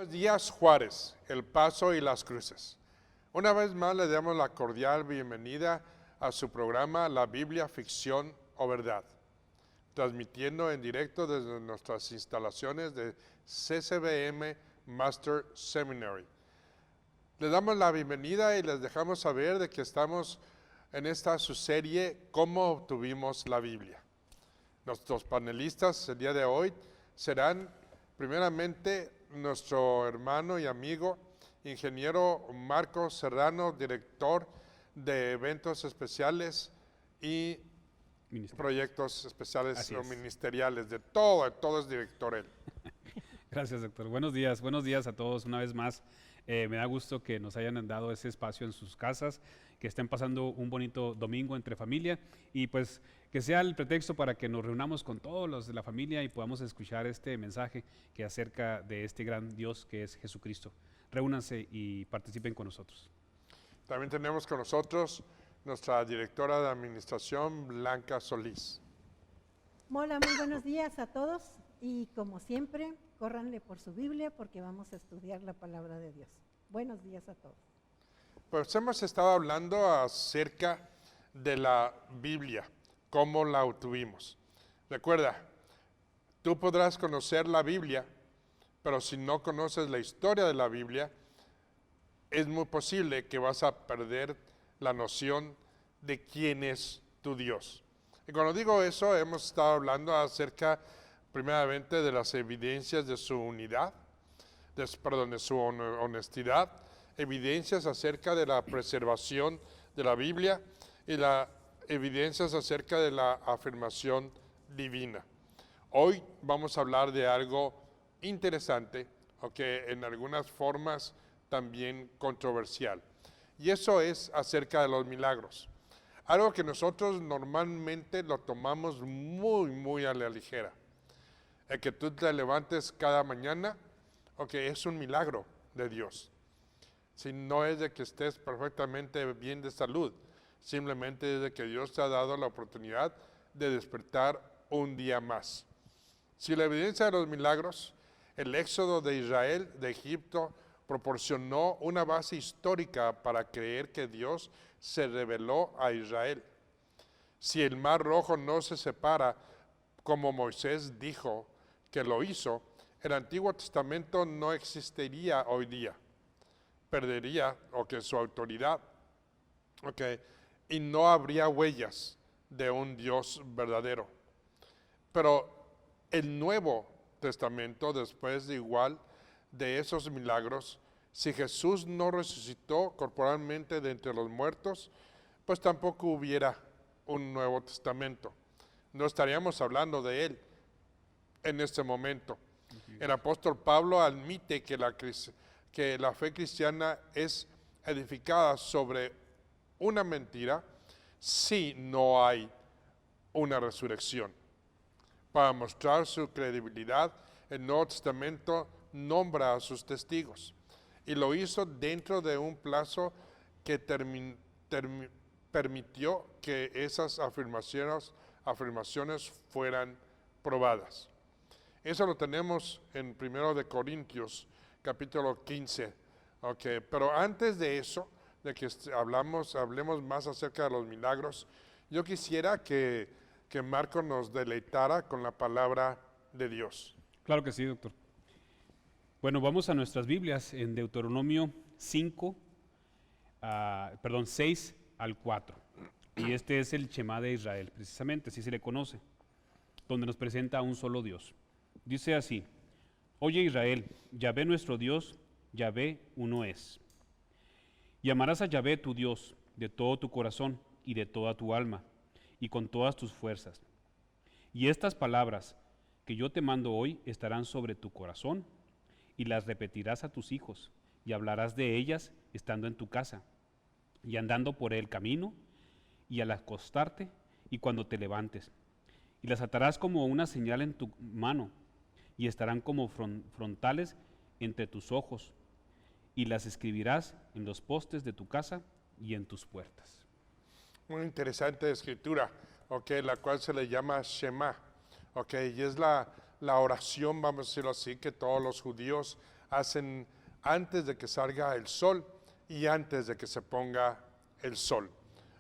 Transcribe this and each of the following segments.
Buenos días, Juárez, El Paso y Las Cruces. Una vez más le damos la cordial bienvenida a su programa La Biblia, Ficción o Verdad, transmitiendo en directo desde nuestras instalaciones de CCBM Master Seminary. Les damos la bienvenida y les dejamos saber de que estamos en esta su serie ¿Cómo obtuvimos la Biblia? Nuestros panelistas el día de hoy serán primeramente nuestro hermano y amigo, ingeniero Marco Serrano, director de eventos especiales y proyectos especiales o ministeriales, de todo es director él. Gracias, doctor. Buenos días a todos una vez más. Me da gusto que nos hayan dado ese espacio en sus casas, que estén pasando un bonito domingo entre familia y pues que sea el pretexto para que nos reunamos con todos los de la familia y podamos escuchar este mensaje que acerca de este gran Dios que es Jesucristo. Reúnanse y participen con nosotros. También tenemos con nosotros nuestra directora de administración, Blanca Solís. Hola, muy buenos días a todos y como siempre, córranle por su Biblia porque vamos a estudiar la palabra de Dios. Buenos días a todos. Pues hemos estado hablando acerca de la Biblia, cómo la obtuvimos. Recuerda, tú podrás conocer la Biblia, pero si no conoces la historia de la Biblia, es muy posible que vas a perder la noción de quién es tu Dios. Y cuando digo eso, hemos estado hablando acerca primeramente de las evidencias de su unidad, de su honestidad, evidencias acerca de la preservación de la Biblia y las evidencias acerca de la afirmación divina. Hoy vamos a hablar de algo interesante, que en algunas formas también controversial, y eso es acerca de los milagros. Algo que nosotros normalmente lo tomamos muy a la ligera. El que tú te levantes cada mañana, es un milagro de Dios. Si no es de que estés perfectamente bien de salud, simplemente es de que Dios te ha dado la oportunidad de despertar un día más. Si la evidencia de los milagros, el éxodo de Israel de Egipto proporcionó una base histórica para creer que Dios se reveló a Israel. Si el Mar Rojo no se separa, como Moisés dijo que lo hizo, el Antiguo Testamento no existiría hoy día. Perdería su autoridad, y no habría huellas de un Dios verdadero. Pero el Nuevo Testamento, después de esos milagros, si Jesús no resucitó corporalmente de entre los muertos, pues tampoco hubiera un Nuevo Testamento. No estaríamos hablando de él en este momento. El apóstol Pablo admite que la fe cristiana es edificada sobre una mentira si no hay una resurrección. Para mostrar su credibilidad, el Nuevo Testamento nombra a sus testigos y lo hizo dentro de un plazo que permitió que esas afirmaciones fueran probadas. Eso lo tenemos en 1 Corintios, capítulo 15. Pero antes de eso, de que hablemos más acerca de los milagros, yo quisiera que Marco nos deleitara con la palabra de Dios. Claro que sí, doctor. Bueno, vamos a nuestras Biblias en Deuteronomio 6 al 4. Y este es el Shema de Israel, precisamente, así se le conoce, donde nos presenta a un solo Dios. Dice así: Oye Israel, Yahvé nuestro Dios, Yahvé uno es. Y amarás a Yahvé tu Dios de todo tu corazón y de toda tu alma y con todas tus fuerzas. Y estas palabras que yo te mando hoy estarán sobre tu corazón y las repetirás a tus hijos y hablarás de ellas estando en tu casa y andando por el camino y al acostarte y cuando te levantes. Y las atarás como una señal en tu mano y estarán como frontales entre tus ojos y las escribirás en los postes de tu casa y en tus puertas. Una interesante escritura, la cual se le llama Shema, y es la oración, vamos a decirlo así, que todos los judíos hacen antes de que salga el sol y antes de que se ponga el sol.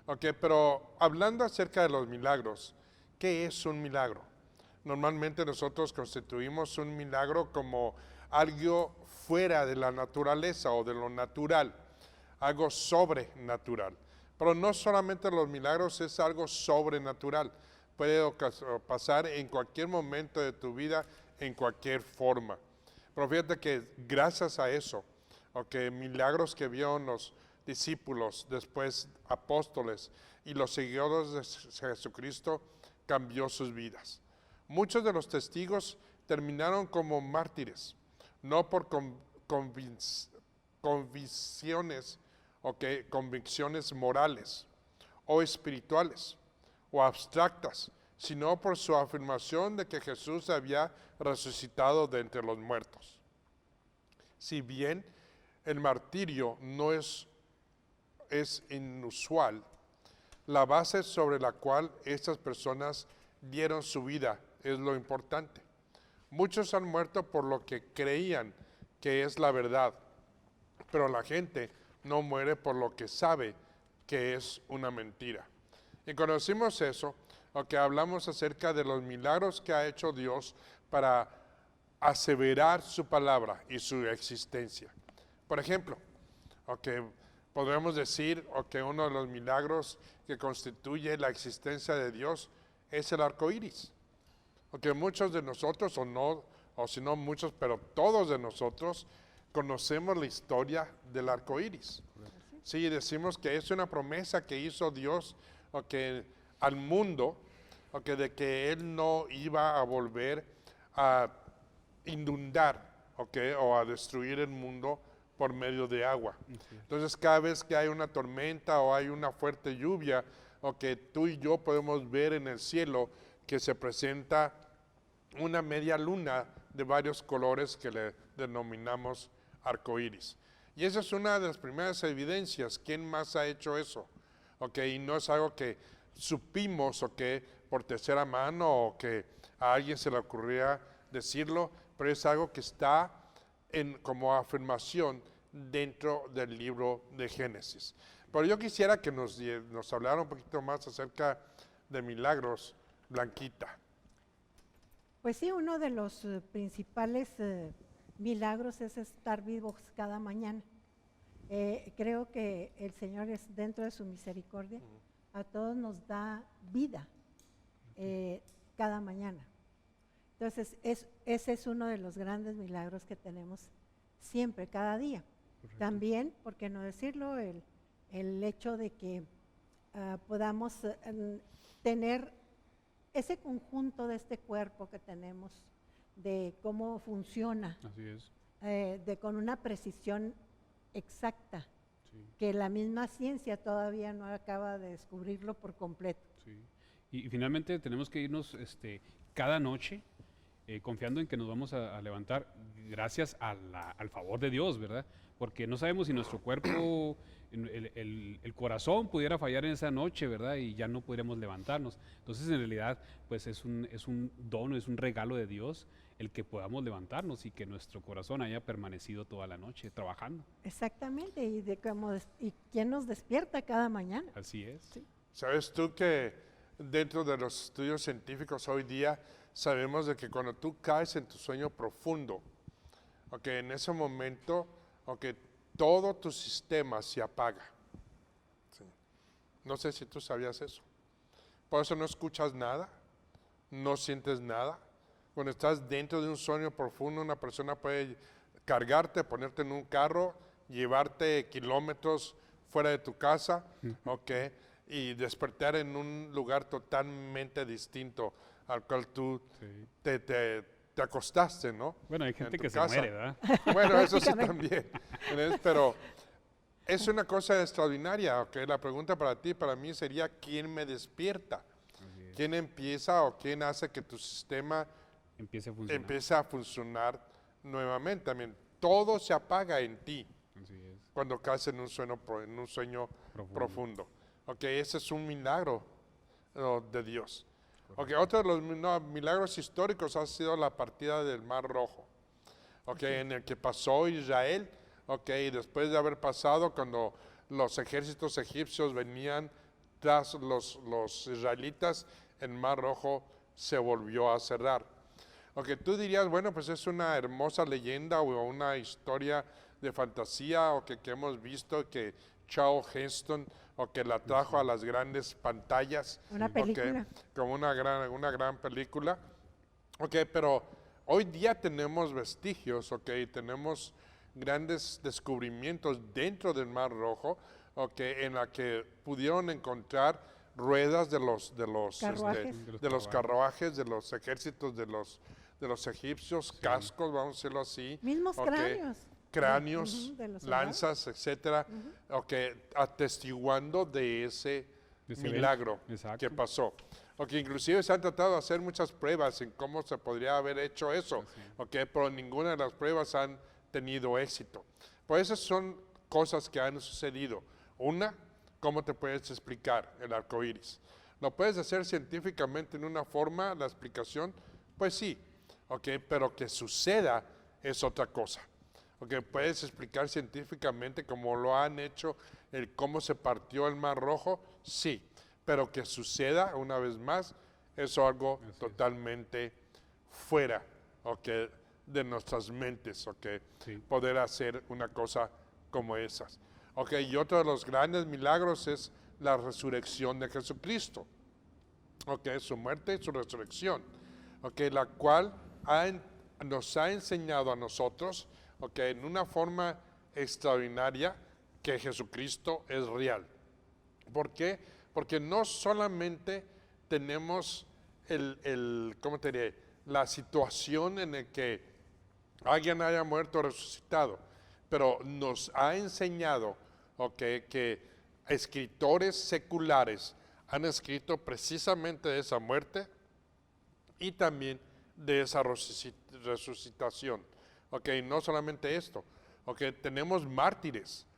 Ok, pero hablando acerca de los milagros, ¿qué es un milagro? Normalmente nosotros constituimos un milagro como algo fuera de la naturaleza o de lo natural, algo sobrenatural. Pero no solamente los milagros es algo sobrenatural, puede pasar en cualquier momento de tu vida, en cualquier forma. Pero fíjate que gracias a eso, milagros que vieron los discípulos, después apóstoles y los seguidores de Jesucristo, cambió sus vidas. Muchos de los testigos terminaron como mártires, no por convicciones morales o espirituales o abstractas, sino por su afirmación de que Jesús había resucitado de entre los muertos. Si bien el martirio no es inusual, la base sobre la cual estas personas dieron su vida es lo importante. Muchos han muerto por lo que creían que es la verdad, pero la gente no muere por lo que sabe que es una mentira. Y conocimos eso, hablamos acerca de los milagros que ha hecho Dios para aseverar su palabra y su existencia. Por ejemplo, podríamos decir que uno de los milagros que constituye la existencia de Dios es el arco iris. Muchos de nosotros, o si no muchos, pero todos de nosotros conocemos la historia del arco iris. Sí, decimos que es una promesa que hizo Dios al mundo, de que Él no iba a volver a inundar o a destruir el mundo por medio de agua. Entonces cada vez que hay una tormenta o hay una fuerte lluvia, tú y yo podemos ver en el cielo que se presenta una media luna de varios colores que le denominamos arcoíris. Y esa es una de las primeras evidencias. ¿Quién más ha hecho eso? Y no es algo que supimos por tercera mano o que a alguien se le ocurría decirlo, pero es algo que está como afirmación dentro del libro de Génesis. Pero yo quisiera que nos hablara un poquito más acerca de milagros, Blanquita. Pues sí, uno de los principales milagros es estar vivos cada mañana. Creo que el Señor es dentro de su misericordia, a todos nos da vida cada mañana. Entonces, ese es uno de los grandes milagros que tenemos siempre, cada día. Correcto. También, ¿por qué no decirlo? El hecho de que podamos tener ese conjunto de este cuerpo que tenemos, de cómo funciona. Así es. Con una precisión exacta, Sí. que la misma ciencia todavía no acaba de descubrirlo por completo. Sí. Y finalmente tenemos que irnos cada noche confiando en que nos vamos a levantar gracias al favor de Dios, ¿verdad? Porque no sabemos si nuestro cuerpo, el corazón pudiera fallar en esa noche, ¿verdad? Y ya no podríamos levantarnos. Entonces, en realidad, pues es un don, es un regalo de Dios el que podamos levantarnos y que nuestro corazón haya permanecido toda la noche trabajando. Exactamente, y quién nos despierta cada mañana. Así es. Sí. ¿Sabes tú que dentro de los estudios científicos hoy día sabemos de que cuando tú caes en tu sueño profundo, en ese momento, todo tu sistema se apaga? Sí. No sé si tú sabías eso. Por eso no escuchas nada, no sientes nada. Cuando estás dentro de un sueño profundo, una persona puede cargarte, ponerte en un carro, llevarte kilómetros fuera de tu casa, y despertar en un lugar totalmente distinto al cual tú Sí. te acostaste, ¿no? Bueno, hay gente que casa. se muere, ¿verdad? Bueno, eso sí también. Pero es una cosa extraordinaria. La pregunta para ti, para mí sería, ¿quién me despierta? ¿Quién empieza o quién hace que tu sistema empiece a funcionar nuevamente? También todo se apaga en ti. Así es. Cuando caes en un sueño profundo. Ese es un milagro de Dios. Otro de los milagros históricos ha sido la partida del Mar Rojo. en el que pasó Israel, y después de haber pasado cuando los ejércitos egipcios venían tras los israelitas, el Mar Rojo se volvió a cerrar. Tú dirías, bueno, pues es una hermosa leyenda o una historia de fantasía que hemos visto que Charles Heston que la trajo a las grandes pantallas. Una película. Como una gran película. Pero hoy día tenemos vestigios, tenemos grandes descubrimientos dentro del Mar Rojo, en la que pudieron encontrar ruedas de los carruajes, de los ejércitos de los egipcios, cascos, vamos a decirlo así. Mismos cráneos, de los lanzas, etcétera, atestiguando de ese milagro que pasó. Inclusive se han tratado de hacer muchas pruebas en cómo se podría haber hecho eso, pero ninguna de las pruebas han tenido éxito. Pues esas son cosas que han sucedido. Una, ¿cómo te puedes explicar el arco iris? ¿Lo puedes hacer científicamente en una forma, la explicación? Pues sí, pero que suceda es otra cosa. Puedes explicar científicamente cómo lo han hecho, cómo se partió el Mar Rojo, sí, pero que suceda una vez más es algo totalmente fuera de nuestras mentes, poder hacer una cosa como esas. Y otro de los grandes milagros es la resurrección de Jesucristo, su muerte y su resurrección, la cual nos ha enseñado a nosotros, en una forma extraordinaria, que Jesucristo es real. ¿Por qué? Porque no solamente tenemos la situación en la que alguien haya muerto o resucitado, pero nos ha enseñado que escritores seculares han escrito precisamente de esa muerte y también de esa resucitación. No solamente esto, tenemos mártires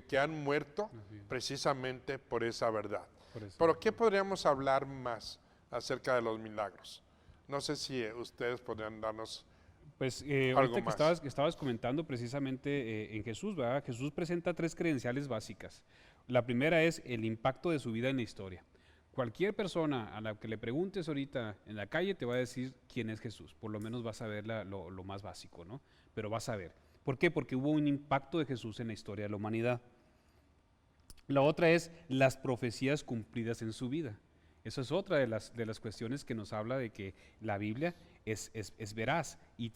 que han muerto precisamente por esa verdad. Pero ¿qué podríamos hablar más acerca de los milagros? No sé si ustedes podrían darnos algo ahorita más. que estabas comentando precisamente en Jesús, ¿verdad? Jesús presenta 3 credenciales básicas. La primera es el impacto de su vida en la historia. Cualquier persona a la que le preguntes ahorita en la calle te va a decir quién es Jesús. Por lo menos vas a ver lo más básico, ¿no? Pero vas a ver. ¿Por qué? Porque hubo un impacto de Jesús en la historia de la humanidad. La otra es las profecías cumplidas en su vida. Eso es otra de las cuestiones que nos habla de que la Biblia es veraz y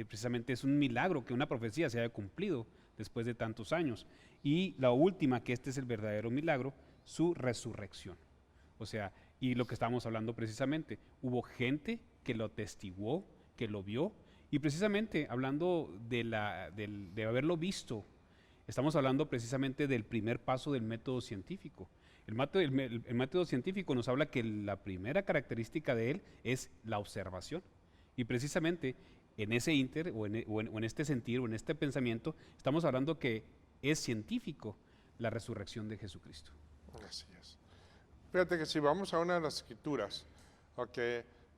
precisamente es un milagro que una profecía se haya cumplido después de tantos años. Y la última, que este es el verdadero milagro, su resurrección. O sea, y lo que estábamos hablando precisamente, hubo gente que lo atestiguó, que lo vio, y precisamente hablando de haberlo visto, estamos hablando precisamente del primer paso del método científico. El método científico nos habla que la primera característica de él es la observación. Y precisamente en ese o en este sentir o en este pensamiento, estamos hablando que es científico la resurrección de Jesucristo. Así es. Fíjate que si vamos a una de las escrituras,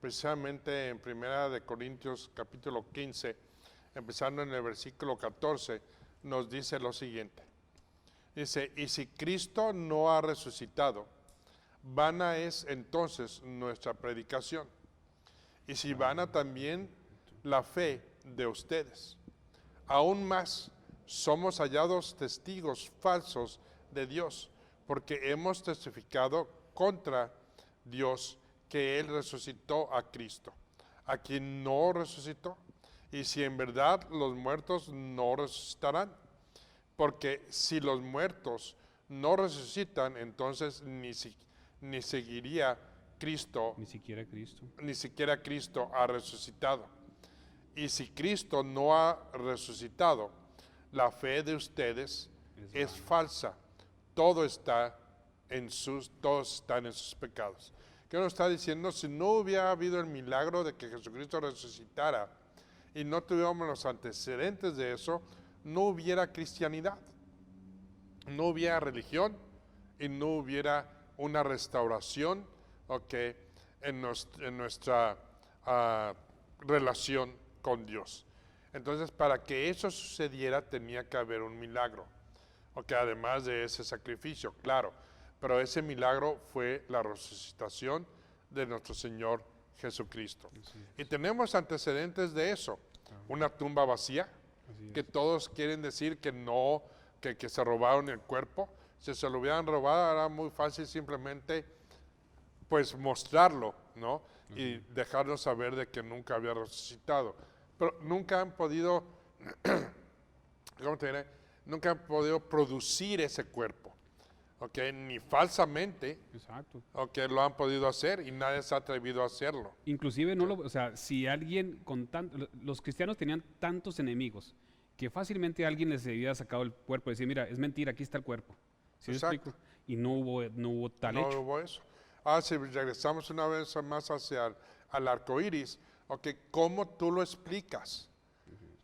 precisamente en 1 Corintios capítulo 15, empezando en el versículo 14, nos dice lo siguiente. Dice, y si Cristo no ha resucitado, vana es entonces nuestra predicación, y si vana también la fe de ustedes. Aún más, somos hallados testigos falsos de Dios, porque hemos testificado contra Dios que Él resucitó a Cristo, a quien no resucitó, y si en verdad los muertos no resucitarán. Porque si los muertos no resucitan, entonces ni seguiría Cristo. Ni siquiera Cristo. Ni siquiera Cristo ha resucitado. Y si Cristo no ha resucitado, la fe de ustedes es falsa. Todos están en sus pecados. ¿Qué nos está diciendo? Si no hubiera habido el milagro de que Jesucristo resucitara y no tuviéramos los antecedentes de eso, no hubiera cristianidad, no hubiera religión y no hubiera una restauración en nuestra relación con Dios. Entonces, para que eso sucediera tenía que haber un milagro. Ok, además de ese sacrificio, claro. Pero ese milagro fue la resucitación de nuestro Señor Jesucristo. Así Y es. tenemos antecedentes de eso. Una tumba vacía, Así que es. todos quieren decir que no, que se robaron el cuerpo. Si se lo hubieran robado, era muy fácil simplemente pues mostrarlo, ¿no? Y dejarnos saber de que nunca había resucitado. Pero nunca han podido, ¿cómo te diré? Nunca han podido producir ese cuerpo, ¿ok? Ni falsamente, Exacto. ¿ok? Lo han podido hacer y nadie se ha atrevido a hacerlo. Inclusive, no lo, o sea, si alguien con los cristianos tenían tantos enemigos que fácilmente alguien les había sacado el cuerpo y decir, mira, es mentira, aquí está el cuerpo. ¿Sí me Exacto. explico? Y no hubo tal No hecho. hubo eso. Si regresamos una vez más hacia al arco iris, ¿ok? ¿Cómo tú lo explicas?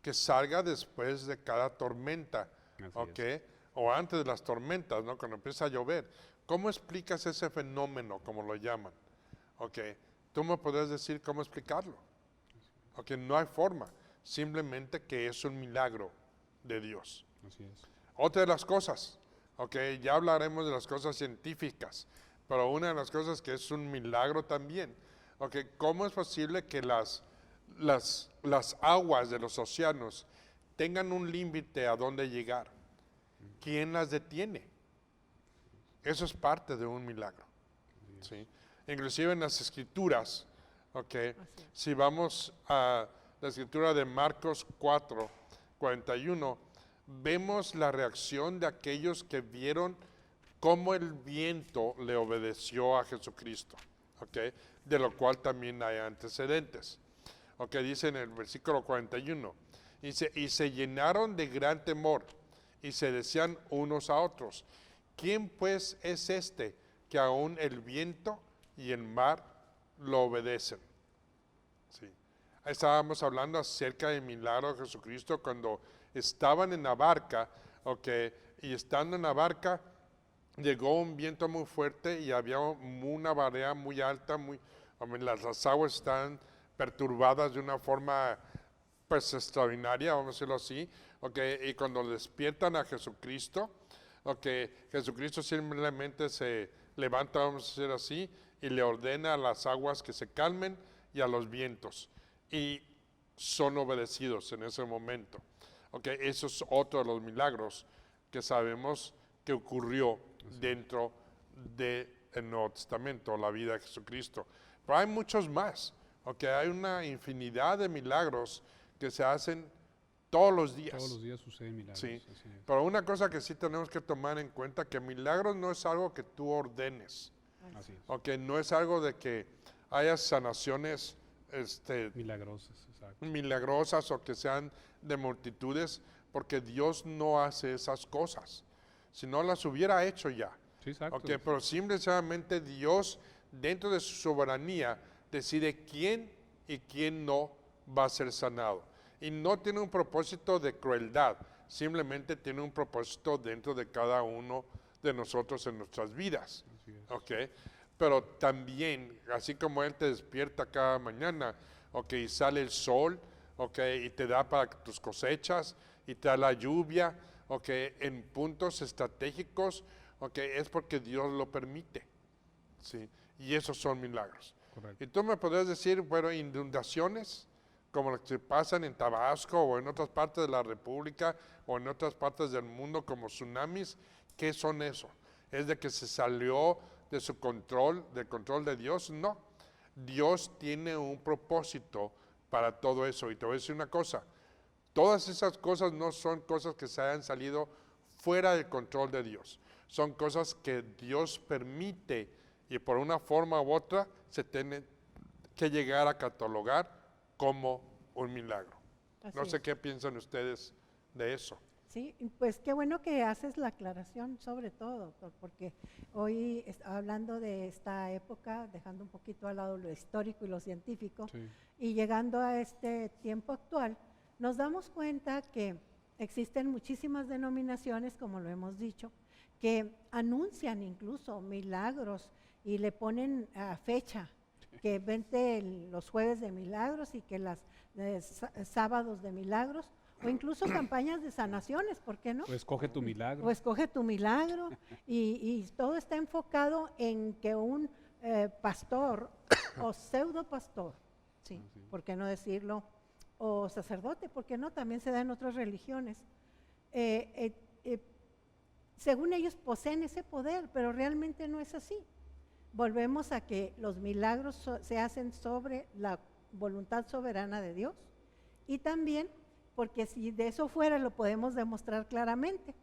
Que salga después de cada tormenta, Así ¿ok? es. O antes de las tormentas, ¿no? Cuando empieza a llover. ¿Cómo explicas ese fenómeno, como lo llaman? ¿Ok? Tú me podrías decir cómo explicarlo. ¿Ok? No hay forma. Simplemente que es un milagro de Dios. Así es. Otra de las cosas, ¿ok? Ya hablaremos de las cosas científicas, pero una de las cosas que es un milagro también, ¿ok? ¿Cómo es posible que las aguas de los océanos tengan un límite a dónde llegar? ¿Quién las detiene? Eso es parte de un milagro. ¿Sí? Inclusive en las escrituras, ¿ok? Así es. Si vamos a la escritura de Marcos 4, 41, vemos la reacción de aquellos que vieron cómo el viento le obedeció a Jesucristo, ¿ok? De lo cual también hay antecedentes. ¿Ok? Dice en el versículo 41, dice, y se llenaron de gran temor y se decían unos a otros, ¿quién pues es este que aún el viento y el mar lo obedecen? Sí. Estábamos hablando acerca del milagro de Jesucristo cuando estaban en la barca, ¿ok? Y estando en la barca llegó un viento muy fuerte y había una marea muy alta, las aguas están perturbadas de una forma pues extraordinaria, vamos a decirlo así, ¿ok? Y cuando despiertan a Jesucristo, ¿ok? Jesucristo simplemente se levanta, vamos a decir así, y le ordena a las aguas que se calmen y a los vientos. Y son obedecidos en ese momento. ¿Ok? Eso es otro de los milagros que sabemos que ocurrió dentro del Nuevo Testamento, la vida de Jesucristo. Pero hay muchos más. ¿Ok? Hay una infinidad de milagros que se hacen todos los días. Todos los días suceden milagros. Sí, Así es. pero una cosa que sí tenemos que tomar en cuenta, que milagros no es algo que tú ordenes, Así es. ¿ok? No es algo de que haya sanaciones Milagrosas, exacto. milagrosas o que sean de multitudes, porque Dios no hace esas cosas. Si no las hubiera hecho ya. Sí, exacto. ¿Ok? Pero simplemente Dios, dentro de su soberanía, decide quién y quién no va a ser sanado. Y no tiene un propósito de crueldad, simplemente tiene un propósito dentro de cada uno de nosotros en nuestras vidas. Así es. ¿Ok? Pero también, así como Él te despierta cada mañana, ¿ok? Y sale el sol, ¿ok? Y te da para tus cosechas, y te da la lluvia, ¿ok? En puntos estratégicos, ¿ok? Es porque Dios lo permite, ¿sí? Y esos son milagros. Correcto. Y tú me podrías decir, bueno, inundaciones, como las que pasan en Tabasco o en otras partes de la República o en otras partes del mundo como tsunamis, ¿qué son eso? ¿Es de que se salió de su control, del control de Dios? No. Dios tiene un propósito para todo eso. Y te voy a decir una cosa, todas esas cosas no son cosas que se hayan salido fuera del control de Dios. Son cosas que Dios permite y por una forma u otra se tiene que llegar a catalogar como un milagro. Así No sé es. qué piensan ustedes de eso. Sí, pues qué bueno que haces la aclaración sobre todo, doctor, porque hoy hablando de esta época, dejando un poquito al lado lo histórico y lo científico, Sí. y llegando a este tiempo actual, nos damos cuenta que existen muchísimas denominaciones, como lo hemos dicho, que anuncian incluso milagros y le ponen fecha que vente los jueves de milagros y que las sábados de milagros, o incluso campañas de sanaciones, ¿por qué no? O escoge tu milagro. O escoge tu milagro, y todo está enfocado en que un pastor o pseudo pastor, sí, ¿por qué no decirlo? O sacerdote, ¿por qué no? También se da en otras religiones. Según ellos poseen ese poder, pero realmente no es así. Volvemos a que los milagros se hacen sobre la voluntad soberana de Dios, y también porque si de eso fuera lo podemos demostrar claramente.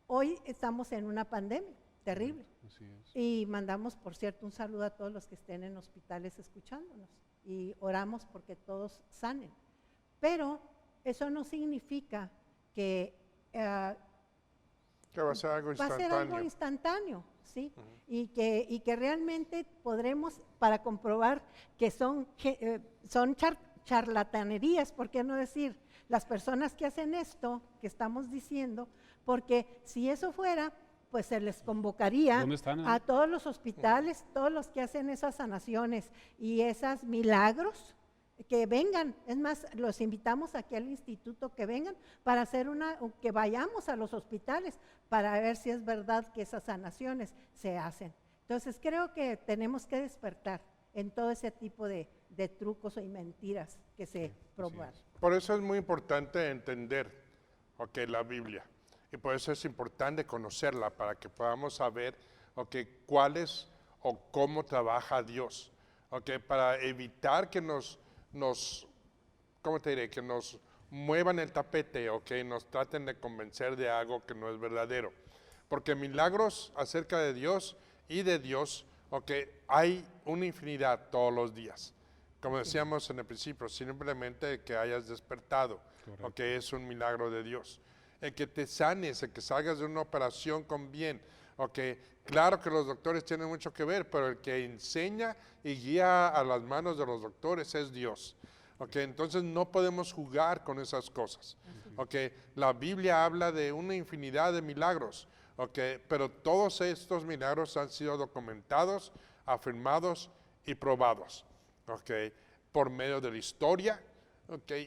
Hoy estamos en una pandemia terrible. Así es. Y mandamos, por cierto, un saludo a todos los que estén en hospitales escuchándonos y oramos porque todos sanen. Pero eso no significa que Que va a ser algo va a ser algo instantáneo, ¿sí? Y que realmente podremos, para comprobar que son charlatanerías, ¿por qué no decir? Las personas que hacen esto, que estamos diciendo, porque si eso fuera, pues se les convocaría ¿Dónde están? a todos los hospitales, todos los que hacen esas sanaciones y esos milagros, que vengan. Es más, los invitamos aquí al instituto que vengan para hacer que vayamos a los hospitales para ver si es verdad que esas sanaciones se hacen. Entonces creo que tenemos que despertar en todo ese tipo de trucos y mentiras que se promueven. Por eso es muy importante entender la Biblia, y por eso es importante conocerla para que podamos saber cuál es o cómo trabaja Dios, para evitar que ¿cómo te diré? Que nos muevan el tapete o que nos traten de convencer de algo que no es verdadero. Porque milagros acerca de Dios y de Dios, hay una infinidad todos los días. Como decíamos en el principio, simplemente que hayas despertado, es un milagro de Dios. El que te sanes, el que salgas de una operación con bien, claro que los doctores tienen mucho que ver, pero el que enseña y guía a las manos de los doctores es Dios. Entonces no podemos jugar con esas cosas. La Biblia habla de una infinidad de milagros, pero todos estos milagros han sido documentados, afirmados y probados, por medio de la historia,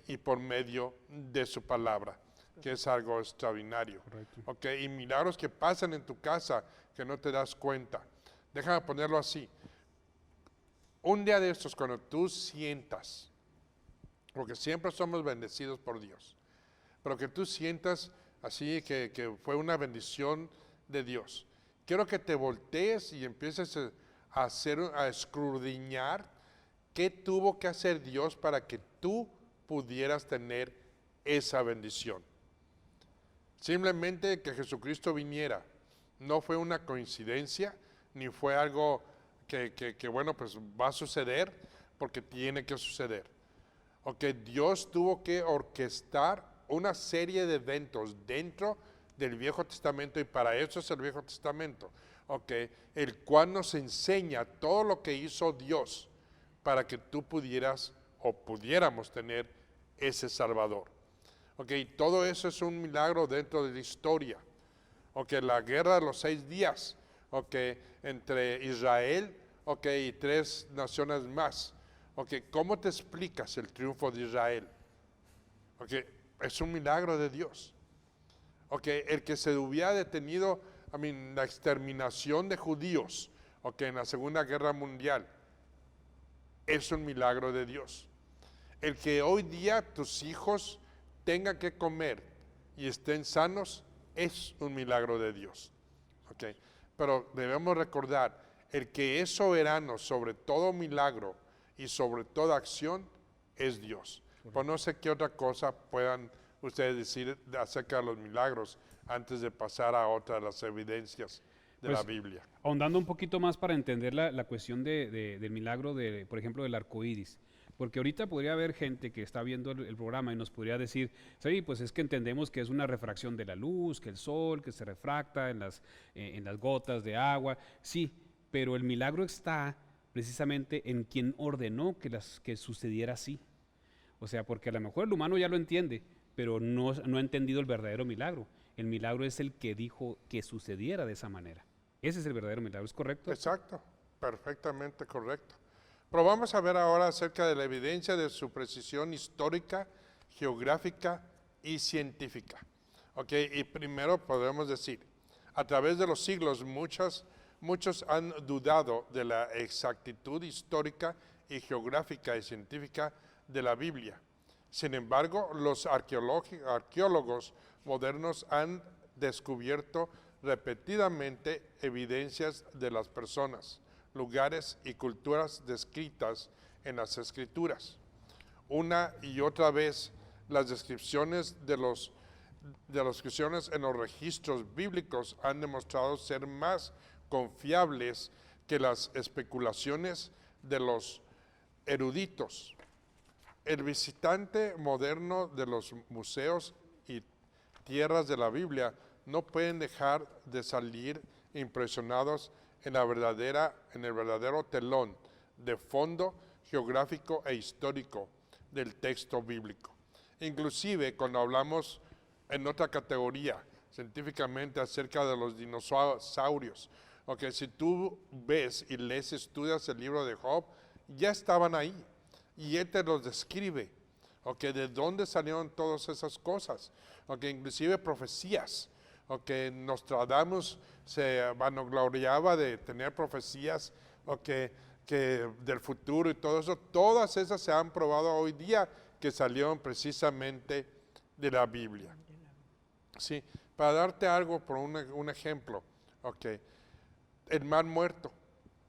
y por medio de su palabra, que es algo extraordinario. Y milagros que pasan en tu casa que no te das cuenta. Déjame ponerlo así. Un día de estos, cuando tú sientas, porque siempre somos bendecidos por Dios, pero que tú sientas así que fue una bendición de Dios, quiero que te voltees y empieces a escudriñar qué tuvo que hacer Dios para que tú pudieras tener esa bendición. Simplemente que Jesucristo viniera no fue una coincidencia, ni fue algo que bueno, pues va a suceder porque tiene que suceder. Dios tuvo que orquestar una serie de eventos dentro del Viejo Testamento, y para eso es el Viejo Testamento, el cual nos enseña todo lo que hizo Dios para que tú pudieras o pudiéramos tener ese Salvador. Todo eso es un milagro dentro de la historia. La guerra de los 6 días, entre Israel, y 3 naciones más. ¿Cómo te explicas el triunfo de Israel? Es un milagro de Dios. El que se hubiera detenido, la exterminación de judíos, en la Segunda Guerra Mundial, es un milagro de Dios. El que hoy día tus hijos tengan que comer y estén sanos, es un milagro de Dios. Pero debemos recordar, el que es soberano sobre todo milagro y sobre toda acción es Dios. Pues no sé qué otra cosa puedan ustedes decir acerca de los milagros antes de pasar a otra de las evidencias de la Biblia. Ahondando un poquito más para entender la cuestión del milagro, por ejemplo, del arco iris. Porque ahorita podría haber gente que está viendo el programa y nos podría decir, sí, pues es que entendemos que es una refracción de la luz, que el sol, que se refracta en las gotas de agua. Sí, pero el milagro está precisamente en quien ordenó que sucediera así. O sea, porque a lo mejor el humano ya lo entiende, pero no ha entendido el verdadero milagro. El milagro es el que dijo que sucediera de esa manera. Ese es el verdadero milagro, ¿es correcto? Exacto, perfectamente correcto. Pero vamos a ver ahora acerca de la evidencia de su precisión histórica, geográfica y científica. ¿Ok? Y primero podemos decir, a través de los siglos muchos han dudado de la exactitud histórica y geográfica y científica de la Biblia. Sin embargo, los arqueólogos modernos han descubierto repetidamente evidencias de las personas, lugares y culturas descritas en las Escrituras. Una y otra vez, las descripciones de los cristianos en los registros bíblicos han demostrado ser más confiables que las especulaciones de los eruditos. El visitante moderno de los museos y tierras de la Biblia no pueden dejar de salir impresionados en el verdadero telón de fondo geográfico e histórico del texto bíblico. Inclusive cuando hablamos en otra categoría, científicamente acerca de los dinosaurios, okay, si tú ves y lees, estudias el libro de Job, ya estaban ahí y él te los describe, okay, de dónde salieron todas esas cosas, okay, inclusive profecías, okay, Nostradamus se vanagloriaba de tener profecías, okay, que del futuro y todo eso, todas esas se han probado hoy día que salieron precisamente de la Biblia. Sí, para darte algo por un ejemplo, okay, el Mar Muerto,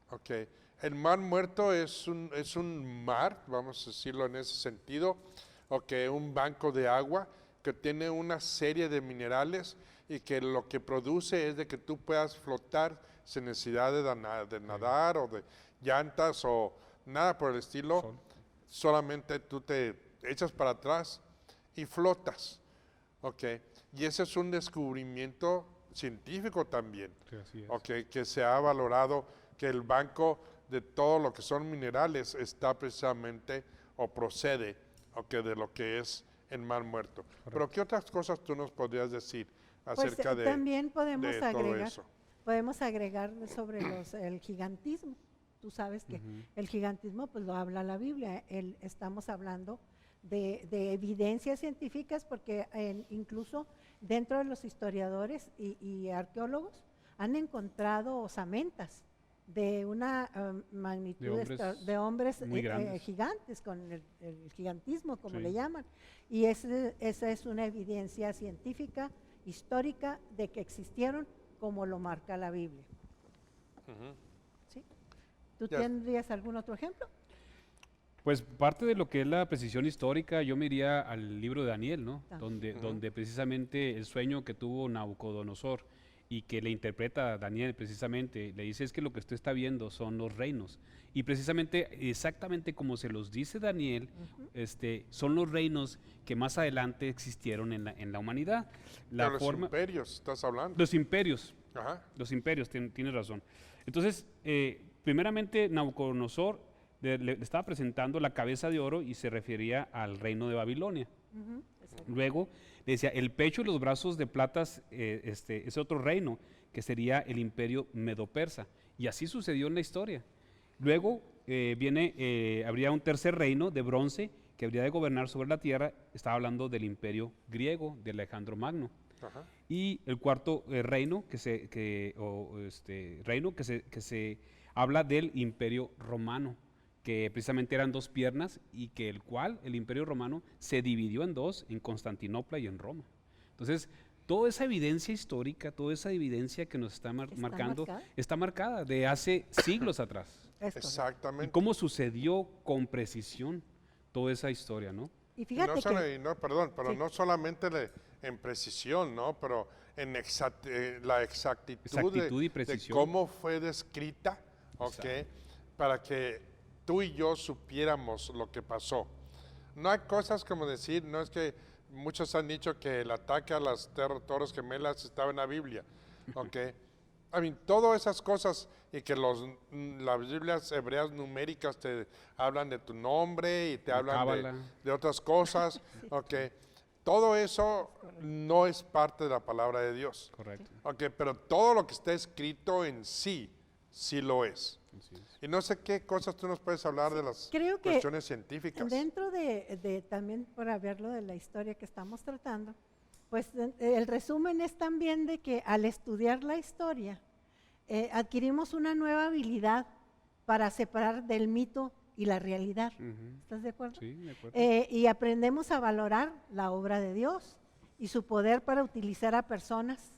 okay, el Mar Muerto es un mar, vamos a decirlo en ese sentido, okay, un banco de agua que tiene una serie de minerales y que lo que produce es de que tú puedas flotar sin necesidad de nadar o de llantas o nada por el estilo, solamente tú te echas para atrás y flotas, okay. Y ese es un descubrimiento científico también, Sí, okay, que se ha valorado que el banco de todo lo que son minerales está precisamente o procede, okay, de lo que es el Mar Muerto. Correcto. Pero ¿qué otras cosas tú nos podrías decir Pues acerca de también podemos de todo agregar, eso? sobre el gigantismo. Tú sabes que el gigantismo pues lo habla la Biblia. Estamos hablando de evidencias científicas porque incluso dentro de los historiadores y arqueólogos han encontrado osamentas de una magnitud de hombres muy grandes. gigantes, con el gigantismo, como Sí. le llaman. Y esa es una evidencia científica, histórica, de que existieron como lo marca la Biblia. Ujú. ¿Sí? ¿Tú Ya. tendrías algún otro ejemplo? Pues parte de lo que es la precisión histórica, yo me iría al libro de Daniel, ¿no? También. Donde precisamente el sueño que tuvo Nabucodonosor y que le interpreta Daniel precisamente, le dice es que lo que usted está viendo son los reinos. Y precisamente, exactamente como se los dice Daniel, son los reinos que más adelante existieron en la humanidad. De los imperios estás hablando. Los imperios. Ajá. Los imperios, tienes razón. Entonces, primeramente Nabucodonosor le estaba presentando la cabeza de oro y se refería al reino de Babilonia. Ujú, exacto. Luego le decía, el pecho y los brazos de platas es otro reino, que sería el imperio medo-persa. Y así sucedió en la historia. Luego habría un tercer reino de bronce que habría de gobernar sobre la tierra. Estaba hablando del imperio griego de Alejandro Magno. Ajá. Y el cuarto reino que se habla del imperio romano, que precisamente eran dos piernas y que el imperio romano se dividió en dos, en Constantinopla y en Roma. Entonces, toda esa evidencia histórica, toda esa evidencia que nos está marcando, marcada. está marcada de hace siglos atrás. Es correcto. Y Exactamente. cómo sucedió con precisión toda esa historia, ¿no? Y fíjate No solo- que y no, perdón, pero sí. no solamente en precisión, ¿no? Pero en la exactitud, Exactitud y de precisión. cómo fue descrita, ¿ok? Exacto. Para que tú y yo supiéramos lo que pasó. No hay cosas como decir, no es que muchos han dicho que el ataque a las Torres Gemelas estaba en la Biblia, ¿ok? Todas esas cosas y que las Biblias hebreas numéricas te hablan de tu nombre y te La hablan Cábala. de otras cosas, ¿ok? Todo eso no es parte de la palabra de Dios, Correcto. ¿ok? Pero todo lo que está escrito en sí, sí lo es. Así es. Y no sé qué cosas tú nos puedes hablar de las Creo que cuestiones científicas. dentro de también para verlo de la historia que estamos tratando, pues el resumen es también de que al estudiar la historia adquirimos una nueva habilidad para separar del mito y la realidad. Ujú. ¿Estás de acuerdo? Sí, de acuerdo. Y aprendemos a valorar la obra de Dios y su poder para utilizar a personas.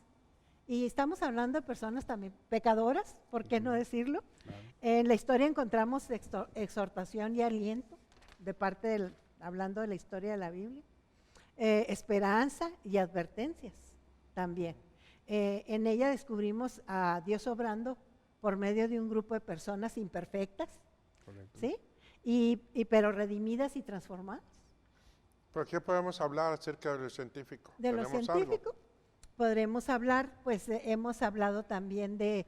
Y estamos hablando de personas también pecadoras, ¿por qué no decirlo? Claro. En la historia encontramos exhortación y aliento de parte del, hablando de la historia de la Biblia, esperanza y advertencias también. En ella descubrimos a Dios obrando por medio de un grupo de personas imperfectas, Correcto. ¿sí? Pero redimidas y transformadas. ¿Por qué podemos hablar acerca de lo científico? De lo ¿Tenemos científico podremos hablar, pues hemos hablado también de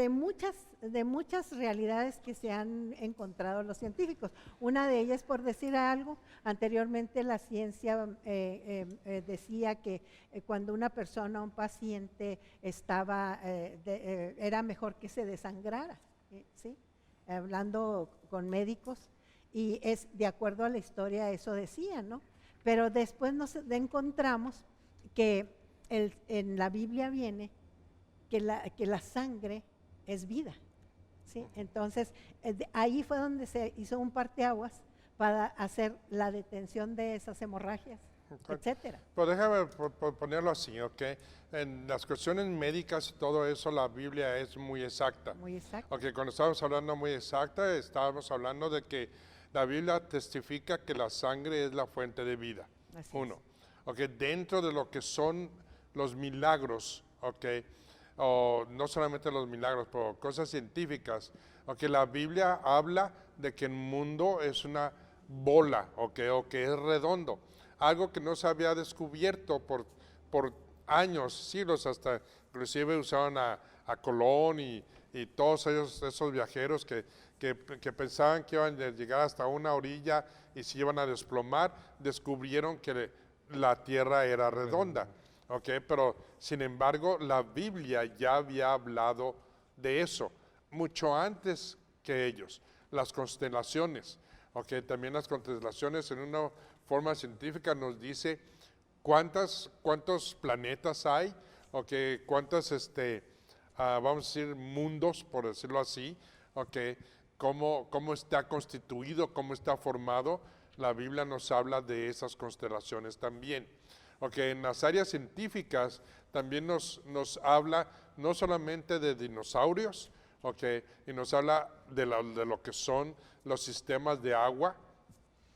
muchas realidades que se han encontrado los científicos. Una de ellas, por decir algo, anteriormente la ciencia decía que cuando una persona, un paciente, era mejor que se desangrara, ¿sí? Hablando con médicos, y es de acuerdo a la historia eso decía, ¿no? Pero después nos encontramos que en la Biblia viene que la sangre es vida, ¿sí? Entonces, ahí fue donde se hizo un parteaguas para hacer la detención de esas hemorragias, etcétera. Pues déjame ponerlo así, ¿ok? En las cuestiones médicas y todo eso, la Biblia es muy exacta. Muy exacto. Ok, cuando estábamos hablando muy exacta, estábamos hablando de que la Biblia testifica que la sangre es la fuente de vida. Así Uno. Ok, dentro de lo que son los milagros, ok, o no solamente los milagros, pero cosas científicas, ok, la Biblia habla de que el mundo es una bola, ok, o que es redondo. Algo que no se había descubierto por años, siglos, hasta inclusive usaban a Colón y todos esos viajeros que pensaban que iban a llegar hasta una orilla y se iban a desplomar, descubrieron que la tierra era redonda, ¿ok? Pero sin embargo la Biblia ya había hablado de eso, mucho antes que ellos. Las constelaciones, ¿ok? También las constelaciones en una forma científica nos dice cuántos planetas hay, ¿ok? Cuántos, vamos a decir, mundos, por decirlo así, ¿ok? Cómo está constituido, cómo está formado. La Biblia nos habla de esas constelaciones también. Okay, en las áreas científicas también nos habla no solamente de dinosaurios, okay, y nos habla de lo que son los sistemas de agua,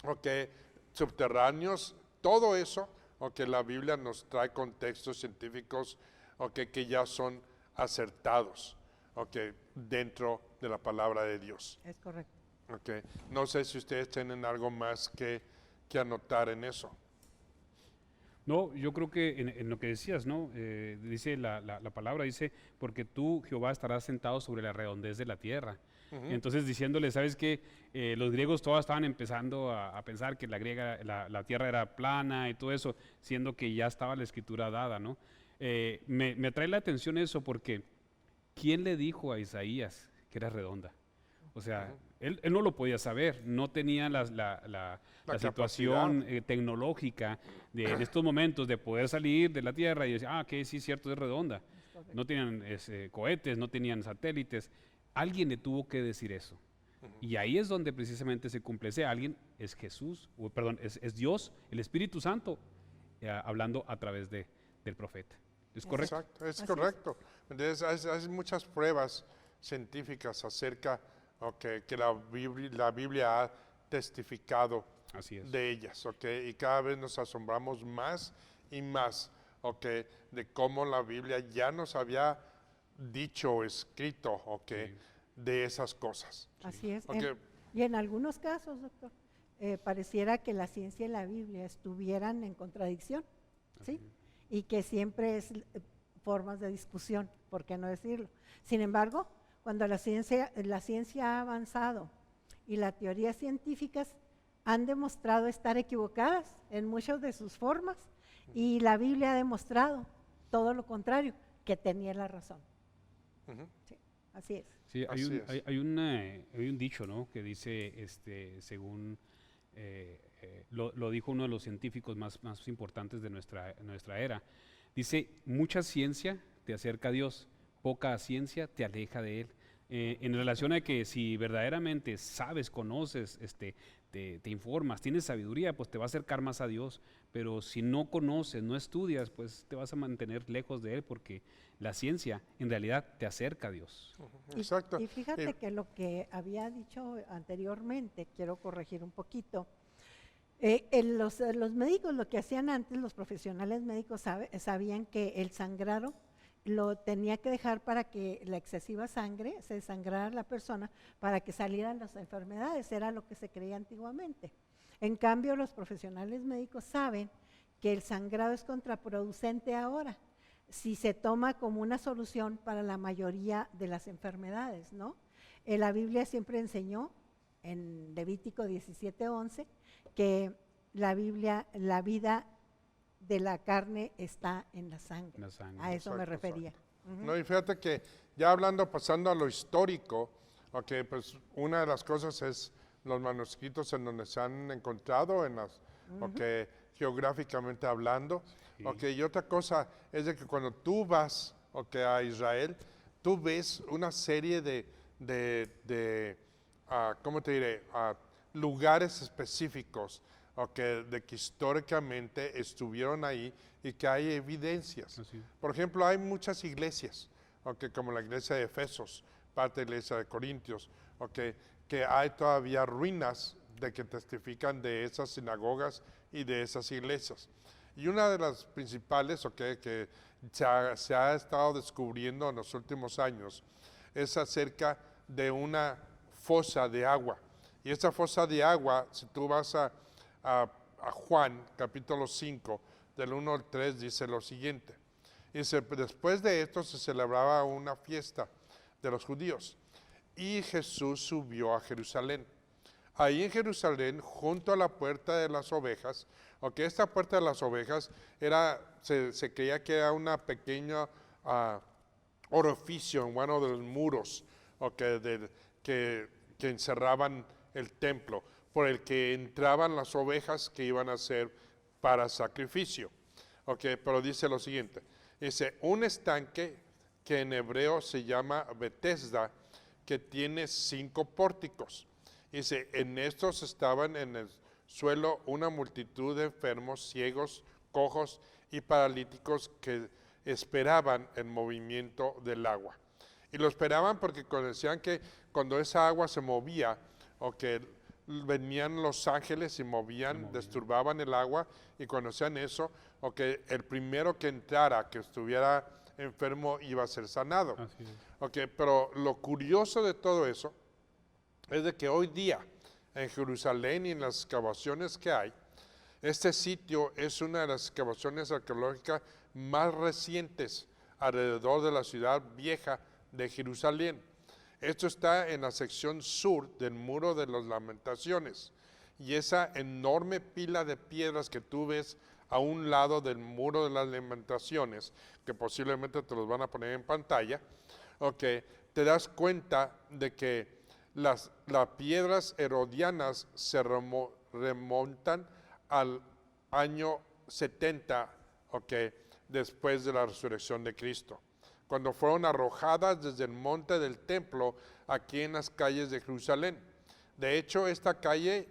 okay, subterráneos, todo eso, okay, la Biblia nos trae contextos científicos, okay, que ya son acertados, okay, dentro de la palabra de Dios. Es correcto. Okay. No sé si ustedes tienen algo más que anotar en eso. No, yo creo que en lo que decías, ¿no? Dice la palabra, dice, porque tú, Jehová, estarás sentado sobre la redondez de la tierra. Entonces diciéndole, ¿sabes qué? Los griegos todos estaban empezando a pensar que la tierra era plana y todo eso, siendo que ya estaba la escritura dada, ¿no? Me atrae la atención eso porque ¿quién le dijo a Isaías que era redonda? O sea, él no lo podía saber, no tenía la situación tecnológica en estos momentos de poder salir de la Tierra y decir, que sí, cierto, es redonda. No tenían cohetes, no tenían satélites. Alguien le tuvo que decir eso. Y ahí es donde precisamente se cumple. Ese alguien es Jesús, es Dios, el Espíritu Santo, hablando a través del profeta. ¿Es correcto? Exacto, es correcto. Entonces, hay muchas pruebas científicas acerca que la Biblia ha testificado de ellas, y cada vez nos asombramos más y más, de cómo la Biblia ya nos había dicho o escrito, de esas cosas. Así es. Y en algunos casos, doctor, pareciera que la ciencia y la Biblia estuvieran en contradicción, ¿sí? Y que siempre es formas de discusión, ¿por qué no decirlo? Sin embargo, cuando la ciencia ha avanzado y las teorías científicas han demostrado estar equivocadas en muchas de sus formas, y la Biblia ha demostrado todo lo contrario, que tenía la razón. Ujú. Sí, así es. Sí, Así es. hay un dicho, ¿no? Que dice, según lo dijo uno de los científicos más importantes de nuestra era, dice, mucha ciencia te acerca a Dios, poca ciencia te aleja de Él. En relación a que si verdaderamente sabes, conoces, te informas, tienes sabiduría, pues te va a acercar más a Dios, pero si no conoces, no estudias, pues te vas a mantener lejos de Él, porque la ciencia en realidad te acerca a Dios. Exacto. Y fíjate que lo que había dicho anteriormente, quiero corregir un poquito. Los médicos lo que hacían antes, los profesionales médicos sabían que el sangrado lo tenía que dejar para que la excesiva sangre se desangrara la persona para que salieran las enfermedades, era lo que se creía antiguamente. En cambio, los profesionales médicos saben que el sangrado es contraproducente ahora, si se toma como una solución para la mayoría de las enfermedades, ¿no? La Biblia siempre enseñó, en Levítico 17:11, que la vida de la carne está en la sangre. La sangre. A eso me Exacto, refería. Ujú. No, y fíjate que ya pasando a lo histórico, pues una de las cosas es los manuscritos en donde se han encontrado, geográficamente hablando. Sí. Y otra cosa es de que cuando tú vas a Israel, tú ves una serie ¿cómo te diré? Lugares específicos de que históricamente estuvieron ahí y que hay evidencias. Así es. Por ejemplo, hay muchas iglesias, como la iglesia de Efesos, parte de la iglesia de Corintios, que hay todavía ruinas de que testifican de esas sinagogas y de esas iglesias. Y una de las principales que se ha estado descubriendo en los últimos años es acerca de una fosa de agua. Y esa fosa de agua, si tú vas a Juan, capítulo 5, del 1 al 3, dice lo siguiente. Dice, después de esto se celebraba una fiesta de los judíos y Jesús subió a Jerusalén. Ahí en Jerusalén, junto a la puerta de las ovejas, esta puerta de las ovejas se creía que era una pequeña orificio en uno de los muros que encerraban el templo, por el que entraban las ovejas que iban a ser para sacrificio. Pero dice lo siguiente, dice, un estanque que en hebreo se llama Betesda, que tiene 5 pórticos. Dice, en estos estaban en el suelo una multitud de enfermos, ciegos, cojos y paralíticos que esperaban el movimiento del agua. Y lo esperaban porque decían que cuando esa agua se movía, venían los ángeles y disturbaban el agua, y cuando hacían eso, el primero que entrara, que estuviera enfermo, iba a ser sanado. Así es. Pero lo curioso de todo eso es de que hoy día en Jerusalén y en las excavaciones que hay, este sitio es una de las excavaciones arqueológicas más recientes alrededor de la ciudad vieja de Jerusalén. Esto está en la sección sur del Muro de las Lamentaciones, y esa enorme pila de piedras que tú ves a un lado del Muro de las Lamentaciones, que posiblemente te los van a poner en pantalla, te das cuenta de que las piedras herodianas se remontan al año 70, después de la resurrección de Cristo, cuando fueron arrojadas desde el monte del templo aquí en las calles de Jerusalén. De hecho, esta calle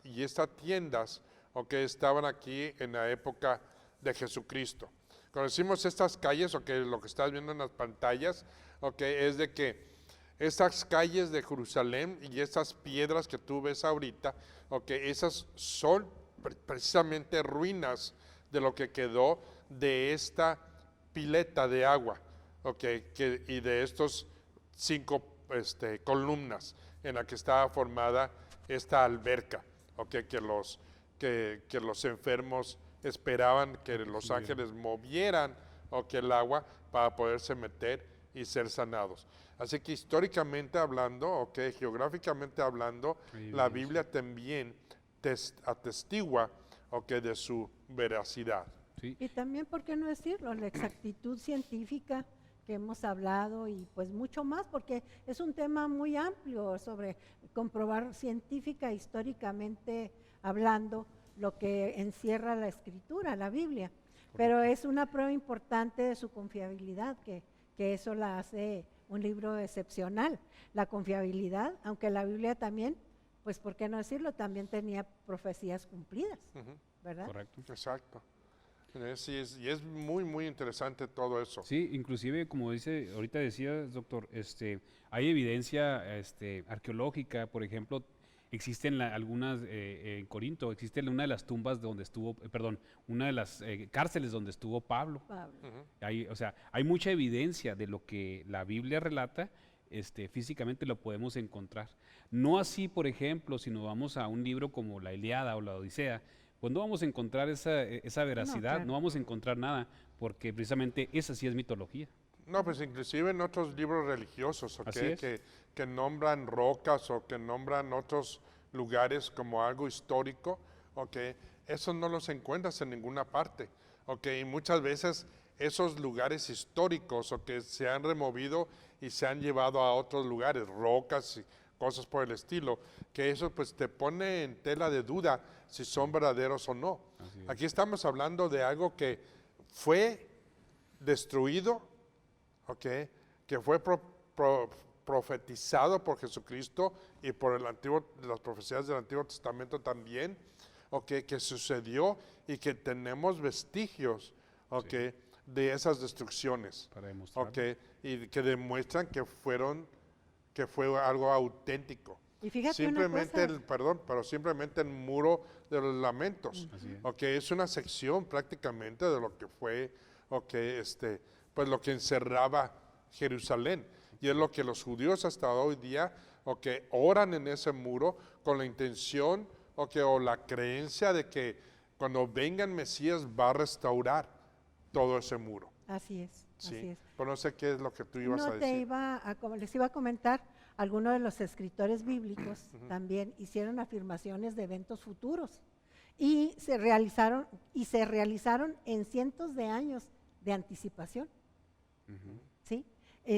y estas tiendas estaban aquí en la época de Jesucristo. Conocimos estas calles, lo que estás viendo en las pantallas, es de que estas calles de Jerusalén y estas piedras que tú ves ahorita, esas son precisamente ruinas de lo que quedó de esta pileta de agua, y de estos 5 columnas en la que estaba formada esta alberca, que los enfermos esperaban que los ángeles movieran el agua para poderse meter y ser sanados. Así que históricamente hablando, geográficamente hablando, la Biblia también atestigua de su veracidad. Sí, Y también, ¿por qué no decirlo? La exactitud científica que hemos hablado y pues mucho más, porque es un tema muy amplio sobre comprobar científica, históricamente hablando, lo que encierra la escritura, la Biblia. Pero es una prueba importante de su confiabilidad, que eso la hace un libro excepcional. La confiabilidad, aunque la Biblia también, pues ¿por qué no decirlo? También tenía profecías cumplidas, Ujú. ¿verdad? correcto. Exacto. Sí, y es muy, muy interesante todo eso. Sí, inclusive como dice, ahorita decías, doctor, hay evidencia arqueológica, por ejemplo, existen algunas, en Corinto, existe una de las tumbas donde estuvo, perdón, una de las cárceles donde estuvo Pablo. Pablo. Ujú. O sea, hay mucha evidencia de lo que la Biblia relata, físicamente lo podemos encontrar. No así, por ejemplo, si nos vamos a un libro como la Ilíada o la Odisea, pues no vamos a encontrar esa veracidad, claro. no vamos a encontrar nada, porque precisamente esa sí es mitología. No, pues inclusive en otros libros religiosos, ¿ok? Así es. Que nombran rocas o que nombran otros lugares como algo histórico, ¿ok? Eso no los encuentras en ninguna parte, ¿ok? Y muchas veces esos lugares históricos o que se han removido y se han llevado a otros lugares, rocas y cosas por el estilo, que eso pues te pone en tela de duda si son verdaderos o no. Así es. Aquí estamos hablando de algo que fue destruido, ¿ok? Que fue profetizado por Jesucristo y por las profecías del Antiguo Testamento también, ¿ok? Que sucedió y que tenemos vestigios, ¿ok? Sí. De esas destrucciones, Para demostrar. ¿ok? Y que demuestran que fue algo auténtico. Y fíjate Simplemente una cosa, perdón, pero simplemente el muro de los lamentos, Así es. ¿ok? Es una sección prácticamente de lo que fue, ¿ok? Pues lo que encerraba Jerusalén. Y es lo que los judíos hasta hoy día, ¿ok? Oran en ese muro con la intención, ¿ok? O la creencia de que cuando venga el Mesías va a restaurar todo ese muro. así es, ¿Sí? así es. Pero no sé qué es lo que tú ibas a No te decir. les iba a comentar, algunos de los escritores bíblicos también hicieron afirmaciones de eventos futuros y se realizaron en cientos de años de anticipación, Ujú. ¿sí?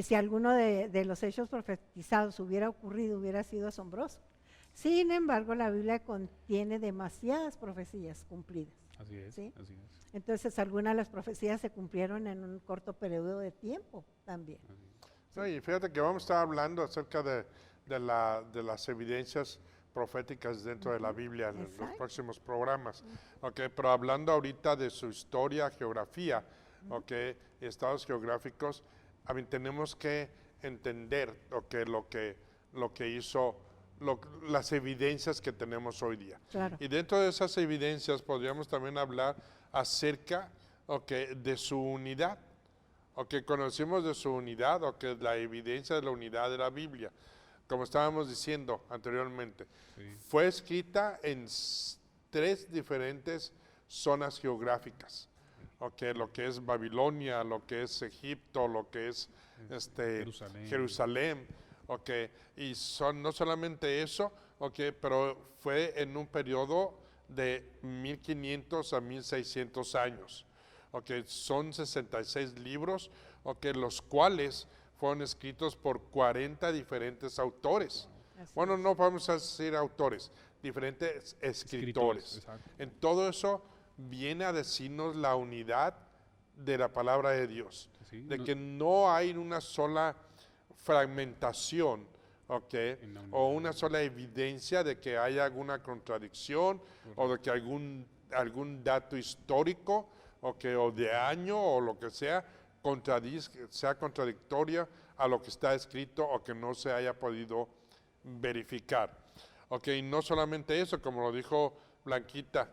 Si alguno de los hechos profetizados hubiera ocurrido, hubiera sido asombroso. Sin embargo, la Biblia contiene demasiadas profecías cumplidas. Así es, ¿Sí? así es. Entonces, algunas de las profecías se cumplieron en un corto periodo de tiempo también. No, y fíjate que vamos a estar hablando acerca de las evidencias proféticas dentro de la Biblia en los Exacto. próximos programas. ¿Ok? Pero hablando ahorita de su historia, geografía, ¿ok? Estados geográficos, tenemos que entender lo que hizo, las evidencias que tenemos hoy día. Claro. Y dentro de esas evidencias podríamos también hablar acerca, ¿ok? De su unidad. O que conocimos de su unidad, o que la evidencia de la unidad de la Biblia, como estábamos diciendo anteriormente, Sí. fue escrita en 3 diferentes zonas geográficas. Okay, lo que es Babilonia, lo que es Egipto, lo que es Jerusalén, okay, y no solamente eso, okay, pero fue en un periodo de 1500 a 1600 años. Okay, son 66 libros, okay, los cuales fueron escritos por 40 diferentes autores. Así Bueno, es. no podemos decir autores, diferentes escritores. Exacto. En todo eso viene a decirnos la unidad de la palabra de Dios, Sí, de no- que no hay una sola fragmentación, ¿ok? En la O unidad. una sola evidencia de que haya alguna contradicción o de que algún dato histórico, ¿ok? O de año o lo que sea, sea contradictoria a lo que está escrito o que no se haya podido verificar. Ok, y no solamente eso, como lo dijo Blanquita,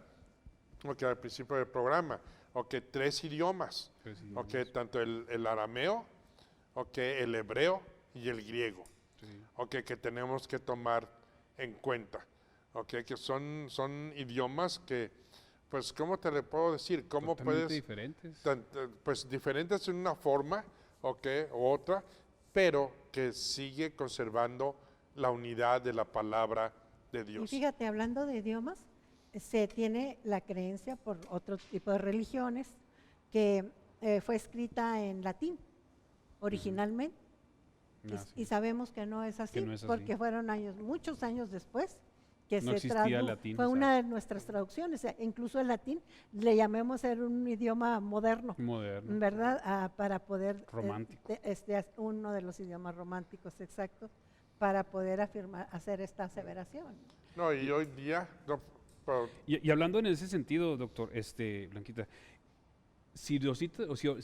ok, al principio del programa, ok, 3 idiomas, 3 ok, idiomas. tanto el arameo, ok, el hebreo y el griego, Sí. ok, que tenemos que tomar en cuenta, ok, que son idiomas que, pues, ¿cómo te le puedo decir? ¿Cómo Totalmente puedes, diferentes. pues, diferentes en una forma, ok, u otra, pero que sigue conservando la unidad de la palabra de Y Dios. fíjate, hablando de idiomas, se tiene la creencia por otro tipo de religiones que fue escrita en latín originalmente. Y sabemos que no es así, no es así. porque fueron muchos años después que No se existía el tradujo. latín, Fue una de nuestras traducciones, incluso el latín le llamemos ser un idioma moderno, Moderno. ¿verdad? Para poder Romántico. uno de los idiomas románticos, exacto, para poder hacer esta aseveración. No, y hoy día, no, pero Y hablando en ese sentido, doctor, Blanquita, si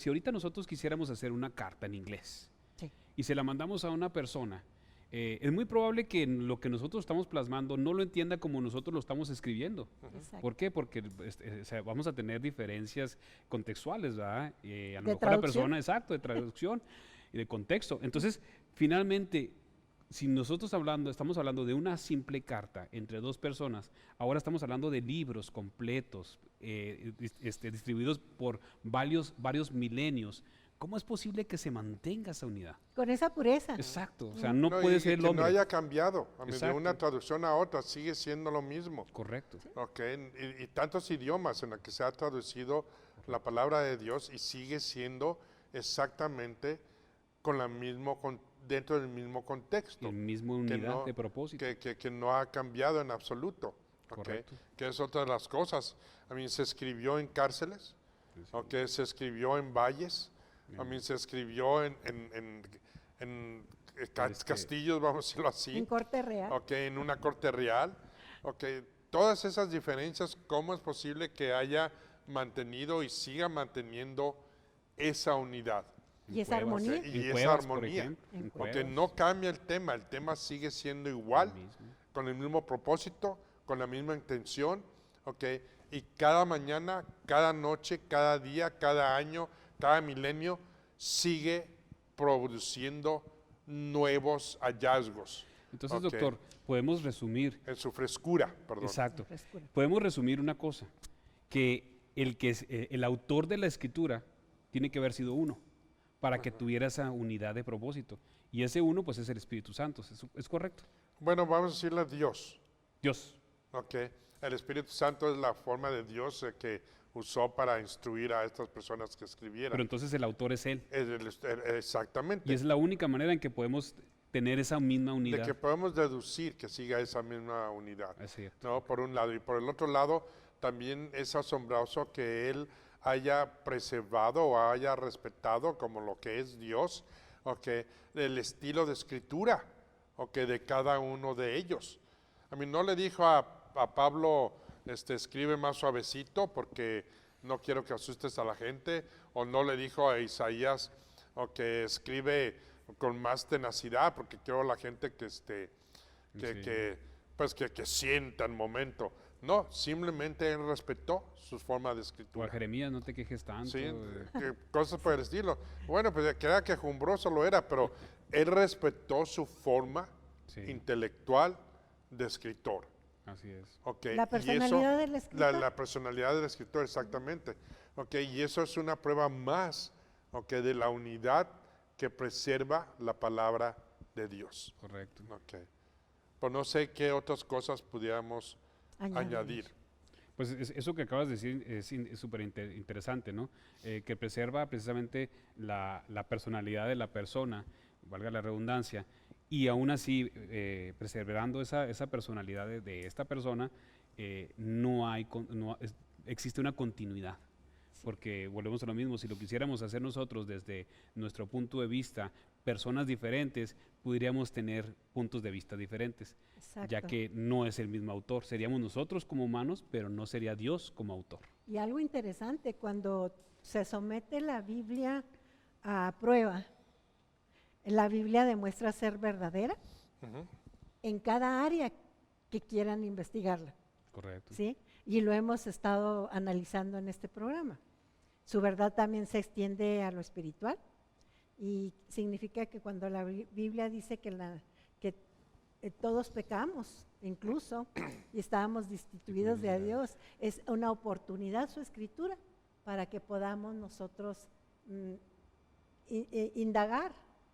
ahorita nosotros quisiéramos hacer una carta en inglés Sí. y se la mandamos a una persona, es muy probable que lo que nosotros estamos plasmando no lo entienda como nosotros lo estamos escribiendo. Exacto. ¿Por qué? Porque o sea, vamos a tener diferencias contextuales, ¿verdad? A lo De mejor la traducción. persona, exacto, de traducción y de contexto. Entonces, finalmente, si nosotros estamos hablando de una simple carta entre dos personas, ahora estamos hablando de libros completos, distribuidos por varios milenios. ¿Cómo es posible que se mantenga esa unidad? Con esa pureza. Exacto, o sea, no no, puede y ser el que hombre. no haya cambiado. A mí, de Exacto. una traducción a otra sigue siendo lo mismo. Correcto. ¿Ok? Y tantos idiomas en los que se ha traducido la palabra de Dios y sigue siendo exactamente dentro del mismo contexto. El mismo que unidad no- de propósito. que no ha cambiado en absoluto. ¿Ok? Correcto. Que es otra de las cosas. A mí se escribió en cárceles, ¿ok? Se escribió en valles, a mí se escribió en castillos, vamos a decirlo así. En corte real. Ok, en una corte real. Ok, todas esas diferencias, ¿cómo es posible que haya mantenido y siga manteniendo esa unidad? Y esa cuevas, armonía. Ok, y En esa cuevas, por armonía. ejemplo, en Ok, Porque cuevas, no cambia el tema sigue siendo igual, el mismo. con el mismo propósito, con la misma intención, ok, y cada mañana, cada noche, cada día, cada año, cada milenio, sigue produciendo nuevos hallazgos. Entonces, Ok. doctor, podemos resumir. En su frescura, perdón. Exacto. frescura. Podemos resumir una cosa, que el autor de la escritura tiene que haber sido uno, para que tuviera esa unidad de propósito. Y ese uno, pues, es el Espíritu Santo. ¿Es correcto? Bueno, vamos a decirle Dios, Dios. ok. El Espíritu Santo es la forma de Dios que usó para instruir a estas personas que escribieran. Pero entonces el autor es Él. Exactamente. Y es la única manera en que podemos tener esa misma De unidad. que podemos deducir que siga esa misma unidad. Es cierto. ¿No? Por un lado. Y por el otro lado, también es asombroso que Él haya preservado o haya respetado como lo que es Dios, okay, el estilo de escritura, okay, de cada uno de ellos. A mí no le dijo a Pablo, escribe más suavecito porque no quiero que asustes a la gente, o no le dijo a Isaías, que escribe con más tenacidad porque quiero a la gente que que sienta el momento. No, simplemente él respetó su forma de O a escritura. Jeremías, no te quejes tanto. Sí, cosas por el estilo. Bueno, pues que era quejumbroso lo era, pero él respetó su forma Sí. intelectual de escritor. Así es. Okay, La y personalidad del escritor. La personalidad del escritor, exactamente. Okay, y eso es una prueba más, de la unidad que preserva la palabra de Dios. Correcto. Okay. Pues no sé qué otras cosas pudiéramos añadir. Pues eso que acabas de decir es súper interesante, ¿no? Que preserva precisamente la personalidad de la persona, valga la redundancia, y aún así, preservando esa personalidad de esta persona, existe una continuidad. Porque volvemos a lo mismo, si lo quisiéramos hacer nosotros desde nuestro punto de vista, personas diferentes, podríamos tener puntos de vista diferentes, Exacto. ya que no es el mismo autor. Seríamos nosotros como humanos, pero no sería Dios como autor. Y algo interesante, cuando se somete la Biblia a prueba, la Biblia demuestra ser verdadera Ujú. en cada área que quieran investigarla, Correcto. ¿sí? Y lo hemos estado analizando en este programa. Su verdad también se extiende a lo espiritual y significa que cuando la Biblia dice que todos pecamos, incluso, y estábamos destituidos de Dios, es una oportunidad su escritura para que podamos nosotros indagar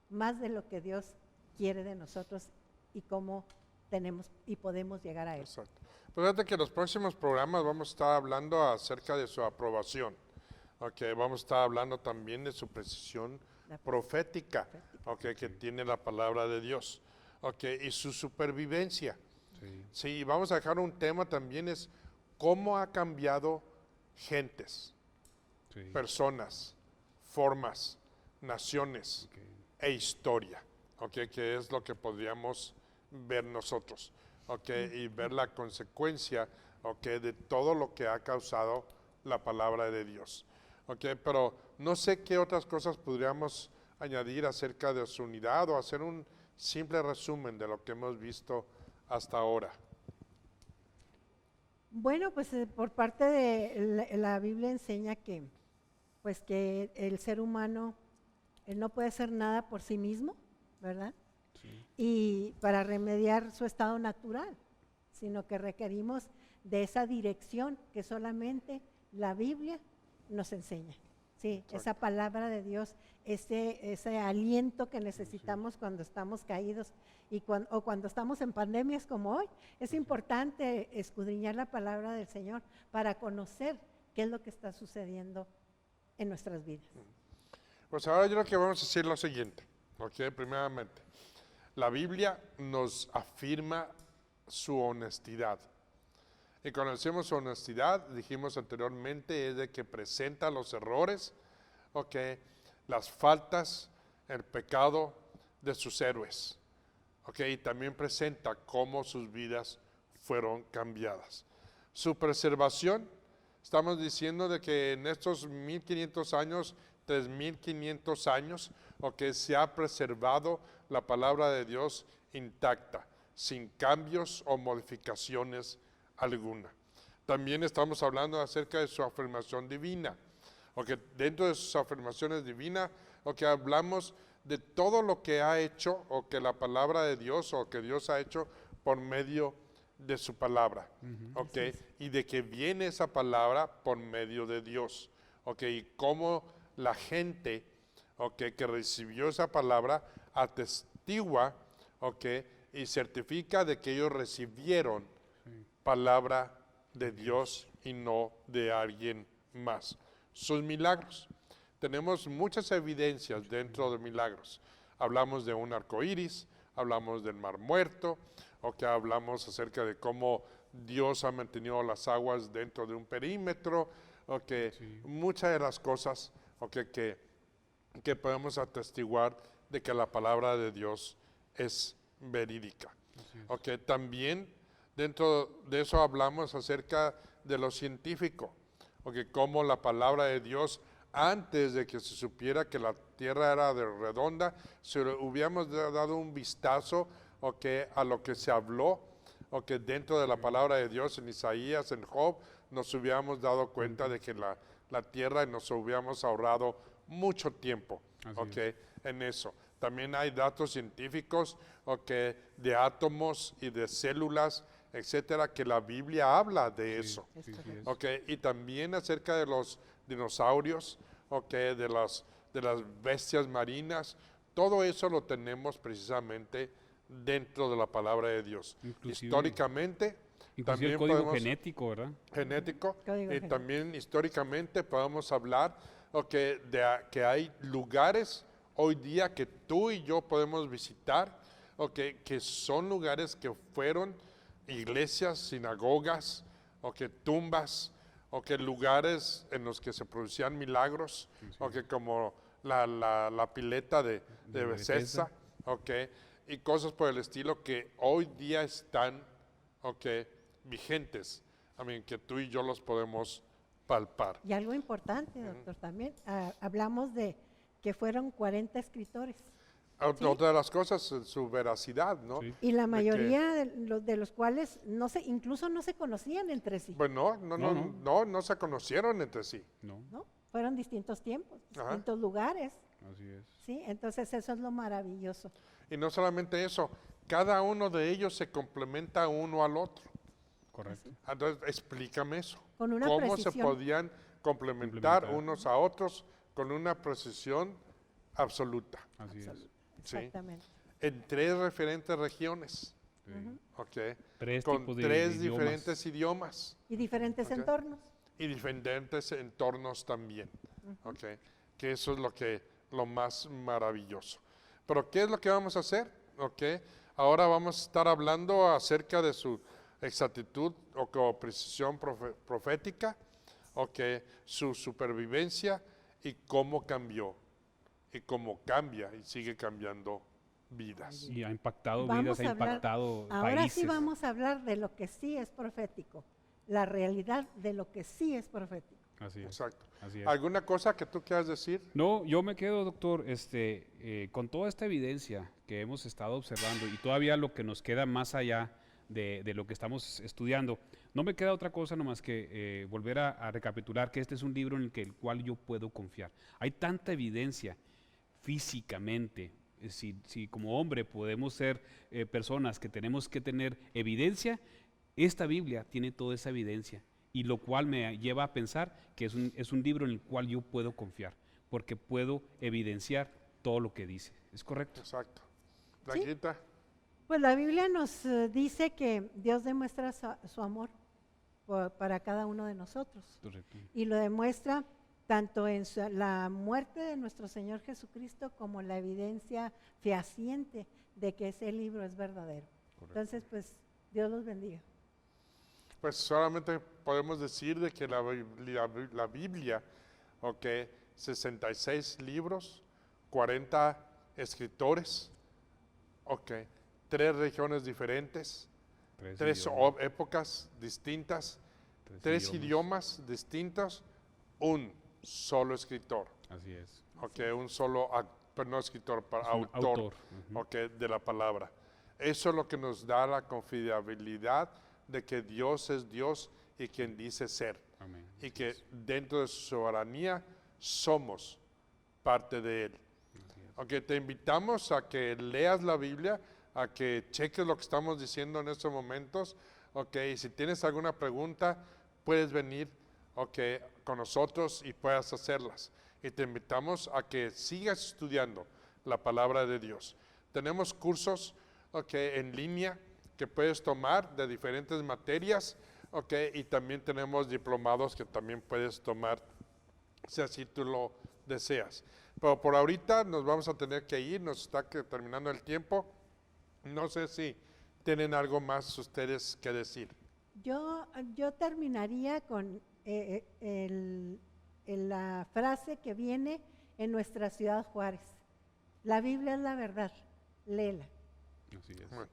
más de lo que Dios quiere de nosotros y cómo tenemos y podemos llegar a Él. Exacto. Pues fíjate que en los próximos programas vamos a estar hablando acerca de su aprobación. Okay, vamos a estar hablando también de su precisión La profética, okay, que tiene la palabra de Dios, okay, y su supervivencia. Sí. Sí, vamos a dejar un tema también, es cómo ha cambiado gentes, Sí. personas, formas, naciones Ok. e historia, okay, que es lo que podríamos ver nosotros, okay, y ver la consecuencia, okay, de todo lo que ha causado la palabra de Dios. Okay, pero no sé qué otras cosas podríamos añadir acerca de su unidad o hacer un simple resumen de lo que hemos visto hasta ahora. Bueno, pues por parte de la Biblia enseña que, pues que el ser humano, él no puede hacer nada por sí mismo, ¿verdad? Sí. Y para remediar su estado natural, sino que requerimos de esa dirección que solamente la Biblia nos enseña. Sí, esa palabra de Dios, ese aliento que necesitamos cuando estamos caídos y o cuando estamos en pandemias como hoy. Es importante escudriñar la palabra del Señor para conocer qué es lo que está sucediendo en nuestras vidas. Pues ahora yo creo que vamos a decir lo siguiente, okay, primeramente, la Biblia nos afirma su honestidad. Y cuando decimos su honestidad, dijimos anteriormente, es de que presenta los errores, okay, las faltas, el pecado de sus héroes. Okay, y también presenta cómo sus vidas fueron cambiadas. Su preservación, estamos diciendo de que en estos 1500 años, 3500 años, okay, se ha preservado la palabra de Dios intacta, sin cambios o modificaciones alguna. También estamos hablando acerca de su afirmación divina, porque dentro de sus afirmaciones divinas, hablamos de todo lo que ha hecho, o que la palabra de Dios, o que Dios ha hecho por medio de su palabra, okay, y de que viene esa palabra por medio de Dios, okay, y cómo la gente, okay, que recibió esa palabra atestigua, okay, y certifica de que ellos recibieron palabra de Dios y no de alguien más. Sus milagros. Tenemos muchas evidencias dentro de milagros. Hablamos de un arco iris, hablamos del mar muerto, hablamos acerca de cómo Dios ha mantenido las aguas dentro de un perímetro, muchas de las cosas que podemos atestiguar de que la palabra de Dios es verídica. También dentro de eso hablamos acerca de lo científico, cómo la palabra de Dios, antes de que se supiera que la tierra era redonda, si hubiéramos dado un vistazo a lo que se habló, dentro de la palabra de Dios en Isaías, en Job, nos hubiéramos dado cuenta de que la tierra, y nos hubiéramos ahorrado mucho tiempo en eso. También hay datos científicos de átomos y de células, etcétera, que la Biblia habla de eso. Sí, sí es. Y también acerca de los dinosaurios, de las bestias marinas, todo eso lo tenemos precisamente dentro de la palabra de Dios. Inclusive Históricamente, el también código podemos, genético, ¿verdad? genético, Código y genético. también históricamente podemos hablar que hay lugares hoy día que tú y yo podemos visitar, que son lugares que fueron iglesias, sinagogas, tumbas, lugares en los que se producían milagros, como la pileta de Bethesda, y cosas por el estilo que hoy día están vigentes, que tú y yo los podemos palpar. Y algo importante, doctor, también, hablamos de que fueron 40 escritores. Sí. Otra de las cosas, su veracidad, ¿no? Sí. Y la De mayoría de los cuales incluso no se conocían entre sí, Bueno, No. no se conocieron entre sí. No, ¿no? Fueron distintos tiempos, Ajá. distintos lugares, así es. ¿sí? Entonces eso es lo maravilloso. Y no solamente eso, cada uno de ellos se complementa uno al otro. Correcto. Entonces, explícame eso. Con una ¿Cómo precisión. se podían complementar Complementar. unos a otros con una precisión absoluta? Así es. Sí. Exactamente. En 3 diferentes regiones. Sí. ¿ok? Tres Con tipos de tres idiomas. diferentes idiomas Y diferentes Ok. entornos. y diferentes entornos también, ¿ok? Que eso es lo más maravilloso. Pero ¿qué es lo que vamos a hacer? ¿Ok? Ahora vamos a estar hablando acerca de su exactitud o precisión profética, ¿ok? Su supervivencia y cómo cambió y cómo cambia y sigue cambiando vidas. Y ha impactado Vamos vidas, ha a hablar- impactado Ahora países. sí vamos a hablar de lo que sí es profético, la realidad de lo que sí es profético. Así es. Exacto. Así es. ¿Alguna cosa que tú quieras decir? No, yo me quedo, doctor, con toda esta evidencia que hemos estado observando y todavía lo que nos queda más allá de lo que estamos estudiando, no me queda otra cosa nomás que volver a recapitular que este es un libro en el cual yo puedo confiar. Hay tanta evidencia físicamente. Si como hombre podemos ser personas que tenemos que tener evidencia, esta Biblia tiene toda esa evidencia y lo cual me lleva a pensar que es un libro en el cual yo puedo confiar, porque puedo evidenciar todo lo que dice. ¿Es correcto? Exacto. Sí. Blanquita. Pues la Biblia nos dice que Dios demuestra su amor para cada uno de nosotros Correcto. y lo demuestra tanto en la muerte de nuestro Señor Jesucristo como la evidencia fehaciente de que ese libro es verdadero. Correcto. Entonces, pues, Dios los bendiga. Pues solamente podemos decir de que la Biblia, ok, 66 libros, 40 escritores, ok, 3 regiones diferentes, 3 idiomas, épocas distintas, 3 idiomas distintos, un solo escritor, Así es. ok, un solo, pero no escritor, Es un autor, Ujú. ok, de la palabra. Eso es lo que nos da la confiabilidad de que Dios es Dios y quien dice ser. Amén. Y Así que es. dentro de su soberanía somos parte de Él. Así es. Ok, te invitamos a que leas la Biblia, a que cheques lo que estamos diciendo en estos momentos. Ok, y si tienes alguna pregunta, puedes venir con nosotros y puedas hacerlas. Y te invitamos a que sigas estudiando la palabra de Dios. Tenemos cursos en línea que puedes tomar de diferentes materias, y también tenemos diplomados que también puedes tomar si así tú lo deseas. Pero por ahorita nos vamos a tener que ir, nos está terminando el tiempo. No sé si tienen algo más ustedes que decir. Yo terminaría con la frase que viene en nuestra ciudad Juárez. La Biblia es la verdad, léela. Así es. Bueno.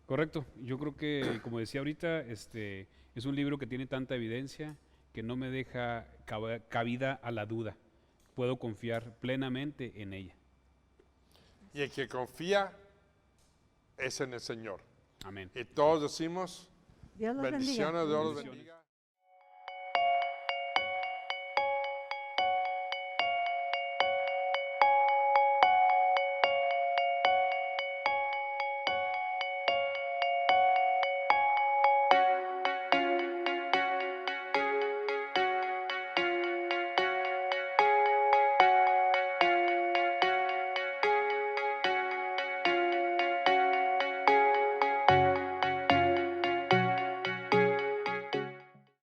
Correcto. Yo creo que, como decía ahorita, es un libro que tiene tanta evidencia que no me deja cabida a la duda. Puedo confiar plenamente en ella. Y el que confía es en el Señor. Amén. Y todos decimos, Dios los bendiga. bendiciones, Dios los Bendiciones. bendiga.